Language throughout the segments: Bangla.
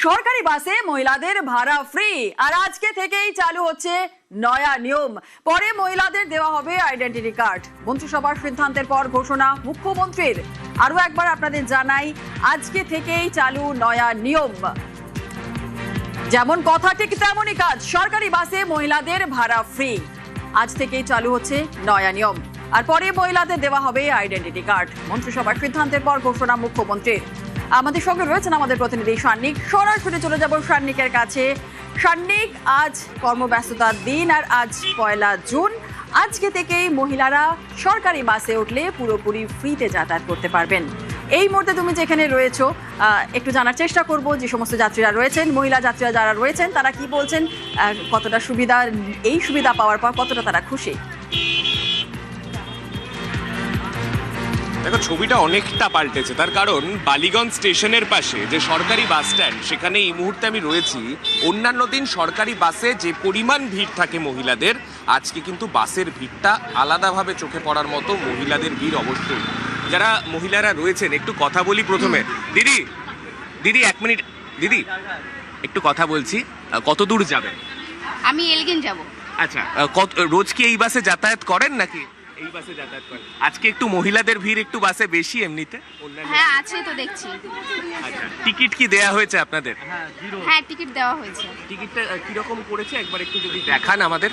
সরকারি বাসে মহিলাদের ভাড়া ফ্রি আর আজকে থেকেই চালু হচ্ছে নয়া নিয়ম। পরে মহিলাদের দেওয়া হবে আইডেন্টিটি কার্ড। মন্ত্রিসভার সিদ্ধান্তের পর ঘোষণা মুখ্যমন্ত্রীর। আরো একবার আপনাদের জানাই, আজকে থেকেই চালু নয়া নিয়ম। যেমন কথা ঠিক তেমনই কাজ, সরকারি বাসে মহিলাদের ভাড়া ফ্রি। আজ থেকেই চালু হচ্ছে নয়া নিয়ম আর পরে মহিলাদের দেওয়া হবে আইডেন্টিটি কার্ড। মন্ত্রিসভার সিদ্ধান্তের পর ঘোষণা মুখ্যমন্ত্রীর। আমাদের সঙ্গে রয়েছেন আমাদের প্রতিনিধি সান্নিক। সরাসরি চলে যাব সান্নিকের কাছে। সান্নিক, আজ কর্মব্যস্ততার দিন আর আজ 1 জুন। আজকে থেকেই মহিলারা সরকারি বাসে উঠলে পুরোপুরি ফ্রিতে যাতায়াত করতে পারবেন। এই মুহূর্তে তুমি যেখানে রয়েছো, একটু জানার চেষ্টা করব যে সমস্ত যাত্রীরা রয়েছেন, মহিলা যাত্রীরা যারা রয়েছেন তারা কি বলছেন, কতটা সুবিধা, এই সুবিধা পাওয়ার পর কতটা তারা খুশি। দেখো, ছবিটা অনেকটা পাল্টেছে। তার কারণ বালিগঞ্জ স্টেশনের পাশে যে সরকারি বাস স্ট্যান্ড, সেখানে এই মুহূর্তে আমি রয়েছি। অন্যান্য দিন সরকারি বাসে যে পরিমাণ ভিড় থাকে মহিলাদের, আজকে কিন্তু বাসের ভিড়টা আলাদাভাবে চোখে পড়ার মতো মহিলাদের ভিড় অবশ্যই। যারা মহিলারা রয়েছেন একটু কথা বলি প্রথমে। দিদি 1 মিনিট। দিদি একটু কথা বলছি, কত দূর যাবেন? আমি এলগিন যাব। আচ্ছা, রোজ কি এই বাসে যাতায়াত করেন নাকি? এই বাসে যাতায়াত করেন। আজকে একটু মহিলাদের ভিড় একটু বাসে বেশি এমনিতে? হ্যাঁ, আছে তো দেখছি। আচ্ছা, টিকিট কি দেয়া হয়েছে আপনাদের? হ্যাঁ, টিকিট দেওয়া হয়েছে। টিকিটটা কিরকম করেছে একবার একটু যদি দেখান আমাদের।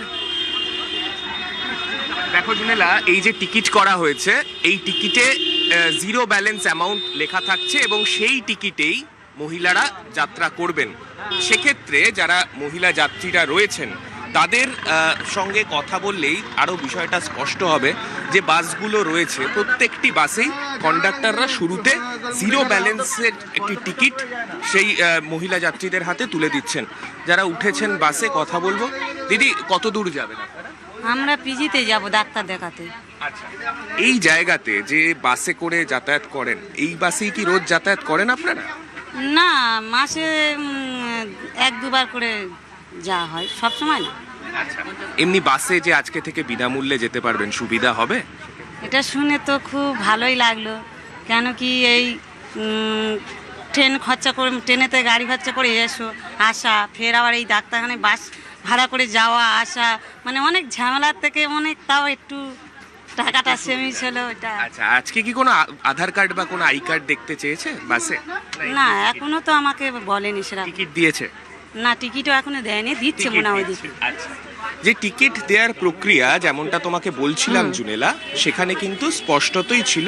দেখো জুনেলা, এই যে টিকিট করা হয়েছে, এই টিকিটে 0 ব্যালেন্স অ্যামাউন্ট লেখা থাকছে এবং সেই টিকিটেই মহিলারা যাত্রা করবেন। সেক্ষেত্রে যারা মহিলা যাত্রীরা রয়েছেন তাদের সঙ্গে কথা বললেই আরও বিষয়টা স্পষ্ট হবে যে বাসগুলো রয়েছে প্রত্যেকটি বাসেই কন্ডাক্টররা শুরুতে 0 ব্যালেন্সের একটি টিকিট সেই মহিলা যাত্রীদের হাতে তুলে দিচ্ছেন। যারা উঠেছেন বাসে কথা বলবো। দিদি, কত দূর যাবেন আপনারা? আমরা পিজিতে যাব ডাক্তার দেখাতে। আচ্ছা, এই জায়গাতে যে বাসে করে যাতায়াত করেন, এই বাসেই কি রোজ যাতায়াত করেন আপনারা? না, মাসে 1-2 বার করে যাওয়া হয়, সব সময় না। আচ্ছা, এমনি বাসে যে আজকে থেকে বিনামূল্যে যেতে পারবেন, সুবিধা হবে? এটা শুনে তো খুব ভালোই লাগলো। কেন কি এই ট্রেন খরচা করে, ট্রেনেতে গাড়ি খরচা করে আসা, ফের আবার এই ডাক্তারখানায় বাস ভাড়া করে যাওয়া আসা, মানে অনেক ঝামেলার থেকে অনেক তাও একটু টাকাটা সেমি ছিল ওইটা। আচ্ছা, আজকে কি কোনো আধার কার্ড বা কোনো আই কার্ড দেখতে চেয়েছে বাসে? না, এখনো তো আমাকে বলেনি সেরকম। টিকিট দিয়েছে? না, টিকিটও এখনো দেয়নি, দিচ্ছে মনে হয় ওইদিকে। আচ্ছা, যে টিকিট দেওয়ার প্রক্রিয়া যেমনটা তোমাকে বলছিলাম জুনেলা, সেখানে কিন্তু স্পষ্টতই ছিল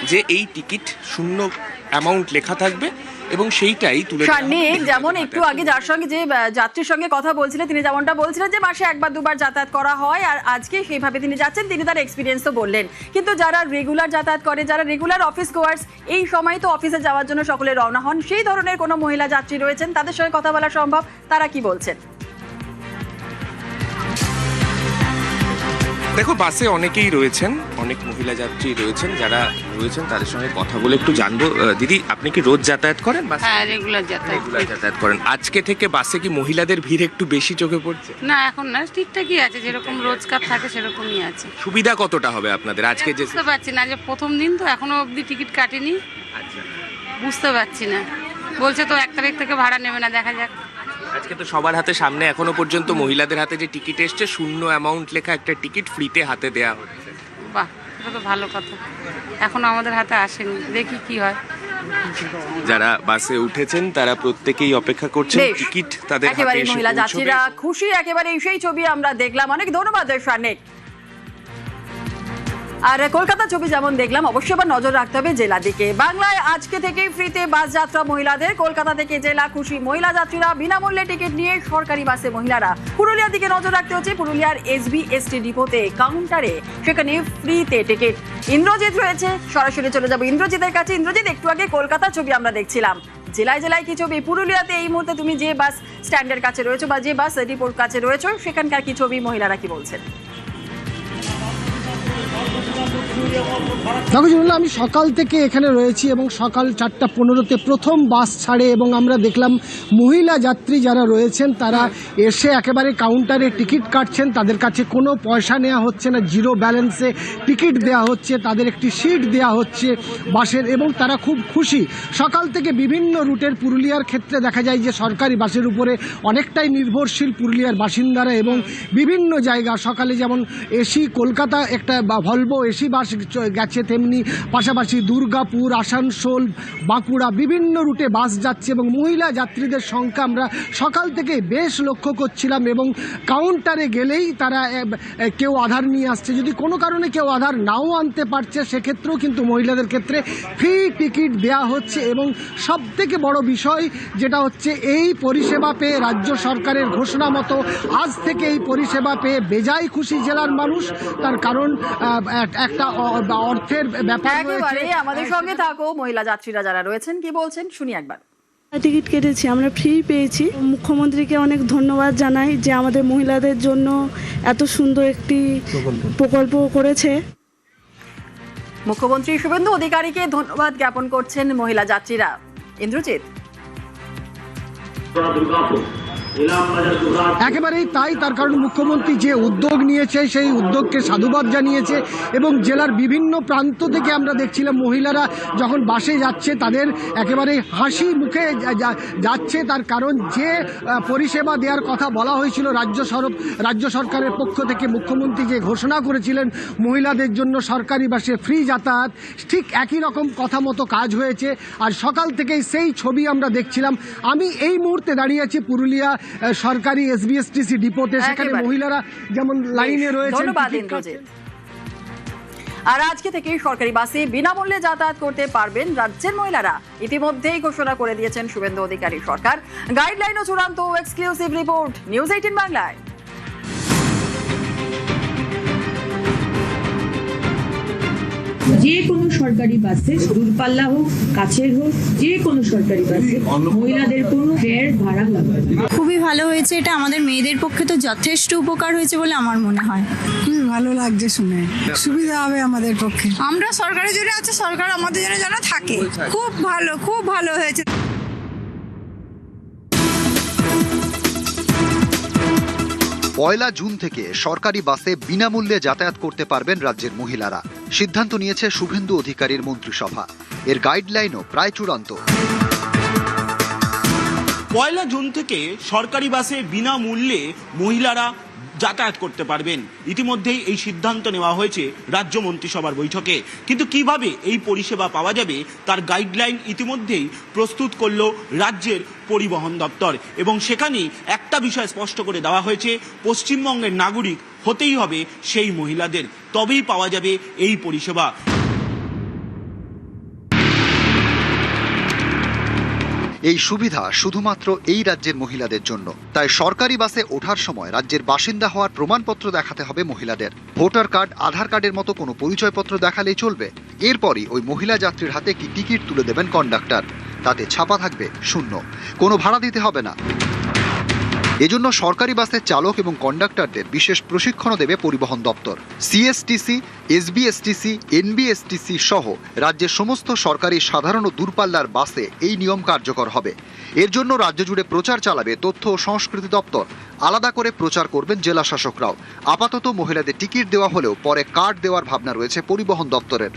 যে এই টিকিট 0 অ্যামাউন্ট লেখা থাকবে এবং সেইটাই তুলে সান্নিক, যেমন একটু আগে যার সঙ্গে যে যাত্রীর সঙ্গে কথা বলছিলেন, তিনি যেমনটা বলছিলেন যে মাসে 1-2 বার যাতায়াত করা হয় আর আজকে সেইভাবে তিনি যাচ্ছেন, তিনি তার এক্সপিরিয়েন্স তো বললেন। কিন্তু যারা রেগুলার যাতায়াত করে, যারা রেগুলার অফিস গোয়ার্স, এই সময় তো অফিসে যাওয়ার জন্য সকলে রওনা হন, সেই ধরনের কোনো মহিলা যাত্রী রয়েছেন, তাদের সঙ্গে কথা বলা সম্ভব? তারা কি বলছেন? দেখো, বাসে অনেকেই রয়েছেন, অনেক মহিলা যাত্রী রয়েছেন, যারা রয়েছেন তাদের সঙ্গে কথা বলে একটু জানবো। দিদি, আপনি কি রোজ যাতায়াত করেন বাসে? হ্যাঁ, রেগুলার যাতায়াত করেন। আজকে থেকে বাসে কি মহিলাদের ভিড় একটু বেশি চোখে পড়ছে? না, এখন না, ঠিকঠাকই আছে, যেরকম রোজকার থাকে সেরকমই আছে। সুবিধা কতটা হবে আপনাদের আজকে? যে বুঝতে পারছি না, যে প্রথম দিন তো এখনো অবধি টিকিট কাটেনি। আচ্ছা, বুঝতে পারছি না, বলছে তো 1 তারিখ থেকে ভাড়া নেবে না, দেখা যাক। আজকে তো সবার হাতে সামনে এখনো পর্যন্ত মহিলাদের হাতে যে টিকিট এসছে, 0 অ্যামাউন্ট লেখা একটা টিকিট ফ্রিতে হাতে দেয়া হচ্ছে। বাহ, এটা তো ভালো কথা। এখনো আমাদের হাতে আসেনি, দেখি কি হয়। যারা বাসে উঠেছেন তারা প্রত্যেকেই অপেক্ষা করছেন টিকিট তাদের হাতে একেবারে এসে মহিলা পৌঁছবে। যাত্রীরা খুশি, একেবারে সেই ছবি আমরা দেখলাম। অনেক ধন্যবাদ সান্নিক। আর কলকাতা ছবি যেমন দেখলাম, অবশ্যই আবার নজর রাখতে হবে জেলা দিকে। বাংলায় আজকে থেকেই ফ্রিতে বাস যাত্রা মহিলাদের। কলকাতা থেকে জেলা খুশি মহিলা যাত্রীরা, বিনামূল্যে টিকিট নিয়ে সরকারি বাসে মহিলারা। পুরুলিয়ার দিকে নজর রাখতে হচ্ছে, পুরুলিয়ার SBST ডিপোতে কাউন্টারে সেখানে ফ্রিতে টিকিট। ইন্দ্রজিৎ রয়েছে, সরাসরি চলে যাবো ইন্দ্রজিতের কাছে। ইন্দ্রজিৎ, একটু আগে কলকাতার ছবি আমরা দেখছিলাম, জেলায় জেলায় কি ছবি? পুরুলিয়াতে এই মুহূর্তে তুমি যে বাস স্ট্যান্ডের কাছে রয়েছো বা যে বাস ডিপোর কাছে রয়েছো, সেখানকার কি ছবি, মহিলারা কি বলছেন? দেখো জানুল্লাহ, আমি সকাল থেকে এখানে রয়েছি এবং সকাল 4:15-তে প্রথম বাস ছাড়ে এবং আমরা দেখলাম মহিলা যাত্রী যারা রয়েছেন তারা এসে একেবারে কাউন্টারে টিকিট কাটছেন। তাদের কাছে কোনো পয়সা নেওয়া হচ্ছে না, জিরো ব্যালেন্সে টিকিট দেওয়া হচ্ছে, তাদের একটি সিট দেওয়া হচ্ছে বাসের এবং তারা খুব খুশি। সকাল থেকে বিভিন্ন রুটের পুরুলিয়ার ক্ষেত্রে দেখা যায় যে সরকারি বাসের উপরে অনেকটাই নির্ভরশীল পুরুলিয়ার বাসিন্দারা এবং বিভিন্ন জায়গা সকালে যেমন এসি কলকাতা একটা ভলভো এসি বাস গেছে, তেমনি পাশাপাশি দুর্গাপুর, আসানসোল, বাঁকুড়া বিভিন্ন রুটে বাস যাচ্ছে এবং মহিলা যাত্রীদের সংখ্যা আমরা সকাল থেকে বেশ লক্ষ্য করছিলাম এবং কাউন্টারে গেলেই তারা কেউ আধার নিয়ে আসছে। যদি কোনো কারণে কেউ আধার নাও আনতে পারছে সেক্ষেত্রেও কিন্তু মহিলাদের ক্ষেত্রে ফ্রি টিকিট দেওয়া হচ্ছে এবং সবথেকে বড় বিষয় যেটা হচ্ছে এই পরিষেবা পেয়ে রাজ্য সরকারের ঘোষণা মতো আজ থেকে এই পরিষেবা পেয়ে বেজায় খুশি জেলার মানুষ। তার কারণ একটা অর্থের ব্যাপার একেবারে রয়েছে। আমাদের সঙ্গে থাকো মহিলা যাত্রীরা যারা রয়েছেন কি বলছেন শুনি একবার। টিকিট কেটেছি, আমরা ফ্রি পেয়েছি। মুখ্যমন্ত্রীকে অনেক ধন্যবাদ জানাই যে আমাদের মহিলাদের জন্য এত সুন্দর একটি প্রকল্প করেছে। মুখ্যমন্ত্রী শুভেন্দু অধিকারীকে ধন্যবাদ জ্ঞাপন করছেন মহিলা যাত্রীরা। ইন্দ্রজিৎ, একেবারেই তাই, তার কারণ মুখ্যমন্ত্রী যে উদ্যোগ নিয়েছে সেই উদ্যোগকে সাধুবাদ জানিয়েছে এবং জেলার বিভিন্ন প্রান্ত থেকে আমরা দেখছিলাম মহিলারা যখন বাসে যাচ্ছে তাদের একেবারে হাসি মুখে যাচ্ছে। তার কারণ যে পরিষেবা দেওয়ার কথা বলা হয়েছিল রাজ্য সরকারের পক্ষ থেকে মুখ্যমন্ত্রী যে ঘোষণা করেছিলেন মহিলাদের জন্য সরকারি বাসে ফ্রি যাতায়াত, ঠিক একই রকম কথা মতো কাজ হয়েছে। আর সকাল থেকেই সেই ছবি আমরা দেখছিলাম। আমি এই মুহূর্তে দাঁড়িয়ে আছি পুরুলিয়া সরকারি এসবিএসটিসি ডিপোতে, সেখানে একেবারে। মহিলারা যেমন লাইনে রয়েছেন। ধন্যবাদ টিকিট ইন্দ্রজিৎ। কাটছেন। আর আজকে থেকে সরকারি বাসে বিনামূল্যে যাতায়াত করতে পারবেন রাজ্যের মহিলারা, ইতিমধ্যেই ঘোষণা করে দিয়েছেন শুভেন্দু অধিকারী সরকার। গাইডলাইন ও চূড়ান্ত এক্সক্লুসিভ রিপোর্ট নিউজ 18 বাংলায়। যে কোনো সরকারি বাসে দূরপাল্লা হোক কাছের হোক যে কোনো সরকারি বাসে মহিলাদের কোনো ফেয়ার ভাড়া লাগবে না। খুবই ভালো হয়েছে, এটা আমাদের মেয়েদের পক্ষে তো যথেষ্ট উপকার হয়েছে বলে আমার মনে হয়। খুবই ভালো লাগছে শুনে, সুবিধা হবে আমাদের পক্ষে। আমরা সরকারের জন্য আছে, সরকার আমাদের জন্য যেন থাকে। খুব ভালো হয়েছে। পয়লা জুন থেকে সরকারি বাসে বিনামূল্যে যাতায়াত করতে পারবেন রাজ্যের মহিলারা। সিদ্ধান্ত নিয়েছে শুভেন্দু অধিকারীর মন্ত্রিসভা। এর গাইডলাইনও প্রায় চূড়ান্ত। পয়লা জুন থেকে সরকারি বাসে বিনামূল্যে মহিলারা যাতায়াত করতে পারবেন। ইতিমধ্যেই এই সিদ্ধান্ত নেওয়া হয়েছে রাজ্য মন্ত্রিসভার বৈঠকে। কিন্তু কিভাবে এই পরিষেবা পাওয়া যাবে তার গাইডলাইন ইতিমধ্যেই প্রস্তুত করলো রাজ্যের পরিবহন দপ্তর এবং সেখানেই একটা বিষয় স্পষ্ট করে দেওয়া হয়েছে, পশ্চিমবঙ্গের নাগরিক হতেই হবে সেই মহিলাদের, তবেই পাওয়া যাবে এই পরিষেবা। এই সুবিধা শুধুমাত্র এই রাজ্যের মহিলাদের জন্য। তাই সরকারি বাসে ওঠার সময় রাজ্যের বাসিন্দা হওয়ার প্রমাণপত্র দেখাতে হবে মহিলাদের। ভোটার কার্ড, আধার কার্ডের মতো কোনো পরিচয়পত্র দেখালেই চলবে। এরপরই ওই মহিলা যাত্রীর হাতে একটি টিকিট তুলে দেবেন কন্ডাক্টর। তাতে ছাপা থাকবে 0, কোনো ভাড়া দিতে হবে না। এজন্য সরকারি বাসের চালক এবং কন্ডাক্টরদের বিশেষ প্রশিক্ষণ দেবে পরিবহন দপ্তর। সিএসটিসি, এসবিএসটিসি, এনবিএসটিসি সহ রাজ্যের সমস্ত সরকারি সাধারণ ও দূরপাল্লার বাসে এই নিয়ম কার্যকর হবে। এর জন্য রাজ্য জুড়ে প্রচার চালাবে তথ্য ও সংস্কৃতি দপ্তর। আলাদা করে প্রচার করবেন জেলা শাসকরাও। আপাতত মহিলাদের টিকিট দেওয়া হলেও পরে কার্ড দেওয়ার ভাবনা রয়েছে পরিবহন দপ্তরের।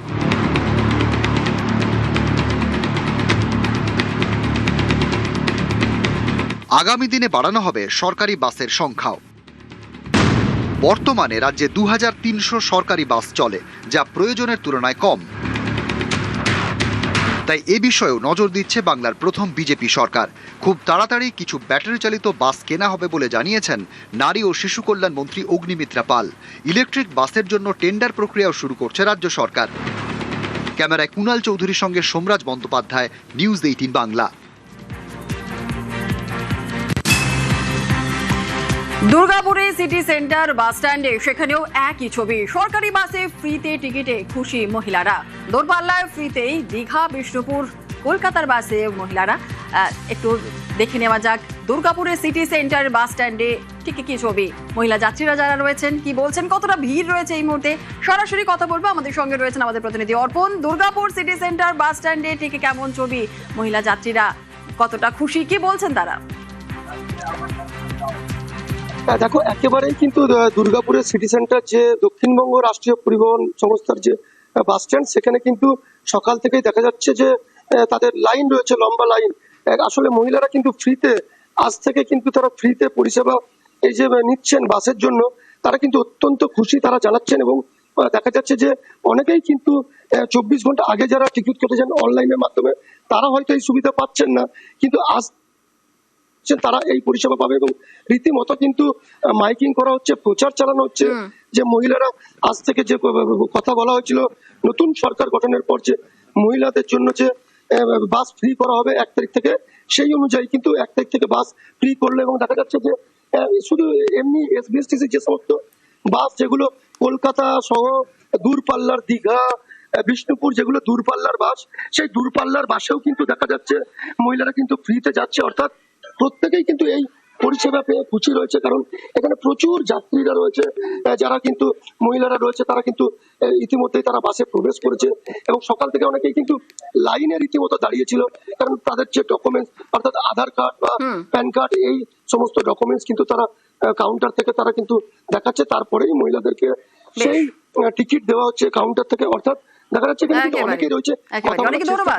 আগামী দিনে বাড়ানো হবে সরকারি বাসের সংখ্যাও। বর্তমানে রাজ্যে 2300 সরকারি বাস চলে, যা প্রয়োজনের তুলনায় কম। তাই এ বিষয়েও নজর দিচ্ছে বাংলার প্রথম বিজেপি সরকার। খুব তাড়াতাড়ি কিছু ব্যাটারি চালিত বাস কেনা হবে বলে জানিয়েছেন নারী ও শিশু কল্যাণ মন্ত্রী অগ্নিমিত্রা পাল। ইলেকট্রিক বাসের জন্য টেন্ডার প্রক্রিয়াও শুরু করছে রাজ্য সরকার। ক্যামেরায় কুণাল চৌধুরীর সঙ্গে সোমরাজ বন্দ্যোপাধ্যায়, নিউজ 18 বাংলা। দুর্গাপুরে সিটি সেন্টার বাস স্ট্যান্ডে সেখানেও একই ছবি। সরকারি বাসে ফ্রিতে টিকিটে খুশি মহিলারা। দূরপাল্লায় ফ্রিতেই দীঘা, বিষ্ণুপুর, কলকাতার বাসে মহিলারা। একটু দেখে নেওয়া যাক দুর্গাপুরের সিটি সেন্টার বাস স্ট্যান্ডে ঠিক কি ছবি, মহিলা যাত্রীরা যারা রয়েছেন কি বলছেন, কতটা ভিড় রয়েছে এই মুহূর্তে, সরাসরি কথা বলবো। আমাদের সঙ্গে রয়েছেন আমাদের প্রতিনিধি অর্পণ। দুর্গাপুর সিটি সেন্টার বাস স্ট্যান্ডে ঠিক কেমন ছবি, মহিলা যাত্রীরা কতটা খুশি, কি বলছেন তারা? দেখো, একেবারেই কিন্তু দুর্গাপুরের সিটি সেন্টার যে দক্ষিণবঙ্গ রাষ্ট্রীয় পরিবহন সংস্থার যে বাস স্ট্যান্ড, সেখানে কিন্তু সকাল থেকেই দেখা যাচ্ছে যে তাদের লাইন রয়েছে, লম্বা লাইন। আসলে মহিলারা কিন্তু ফ্রিতে, আজ থেকে কিন্তু তারা ফ্রিতে পরিষেবা এই যে নিচ্ছেন বাসের জন্য, তারা কিন্তু অত্যন্ত খুশি তারা জানাচ্ছেন। এবং দেখা যাচ্ছে যে অনেকেই কিন্তু 24 ঘন্টা আগে যারা টিকিট কেটেছেন অনলাইনের মাধ্যমে, তারা হয়তো এই সুবিধা পাচ্ছেন না, কিন্তু আজ তারা এই পরিষেবা পাবে। এবং রীতিমতো কিন্তু মাইকিং করা হচ্ছে, প্রচার চালানো হচ্ছে যে মহিলারা আজ থেকে যে কথা বলা হয়েছিল নতুন সরকার গঠনের পর যে মহিলাদের জন্য যে বাস ফ্রি করা হবে 1 তারিখ থেকে, সেই অনুযায়ী কিন্তু 1 তারিখ থেকে বাস ফ্রি করলো। এবং দেখা যাচ্ছে যে শুধু এমনি এসবিএসটিসি যে সমস্ত বাস যেগুলো কলকাতা সহ দূরপাল্লার, দীঘা, বিষ্ণুপুর যেগুলো দূরপাল্লার বাস, সেই দূরপাল্লার বাসেও কিন্তু দেখা যাচ্ছে মহিলারা কিন্তু ফ্রিতে যাচ্ছে। অর্থাৎ প্রত্যেকেই কিন্তু এই পরিষেবা পেয়ে খুশি রয়েছে, কারণ এখানে প্রচুর যাত্রীরা রয়েছে, যারা কিন্তু মহিলারা রয়েছে, তারা কিন্তু ইতিমধ্যেই তারা বাসে প্রবেশ করেছে। এবং সকাল থেকে অনেকেই কিন্তু লাইনে রীতিমতো দাঁড়িয়েছিল, কারণ তাদের যে ডকুমেন্টস অর্থাৎ আধার কার্ড বা প্যান কার্ড, এই সমস্ত ডকুমেন্টস কিন্তু তারা কাউন্টার থেকে তারা কিন্তু দেখাচ্ছে, তারপরেই মহিলাদেরকে সেই টিকিট দেওয়া হচ্ছে কাউন্টার থেকে। অর্থাৎ দেখা যাচ্ছে এখানে কিন্তু অনেকেই রয়েছে। অনেক ধন্যবাদ।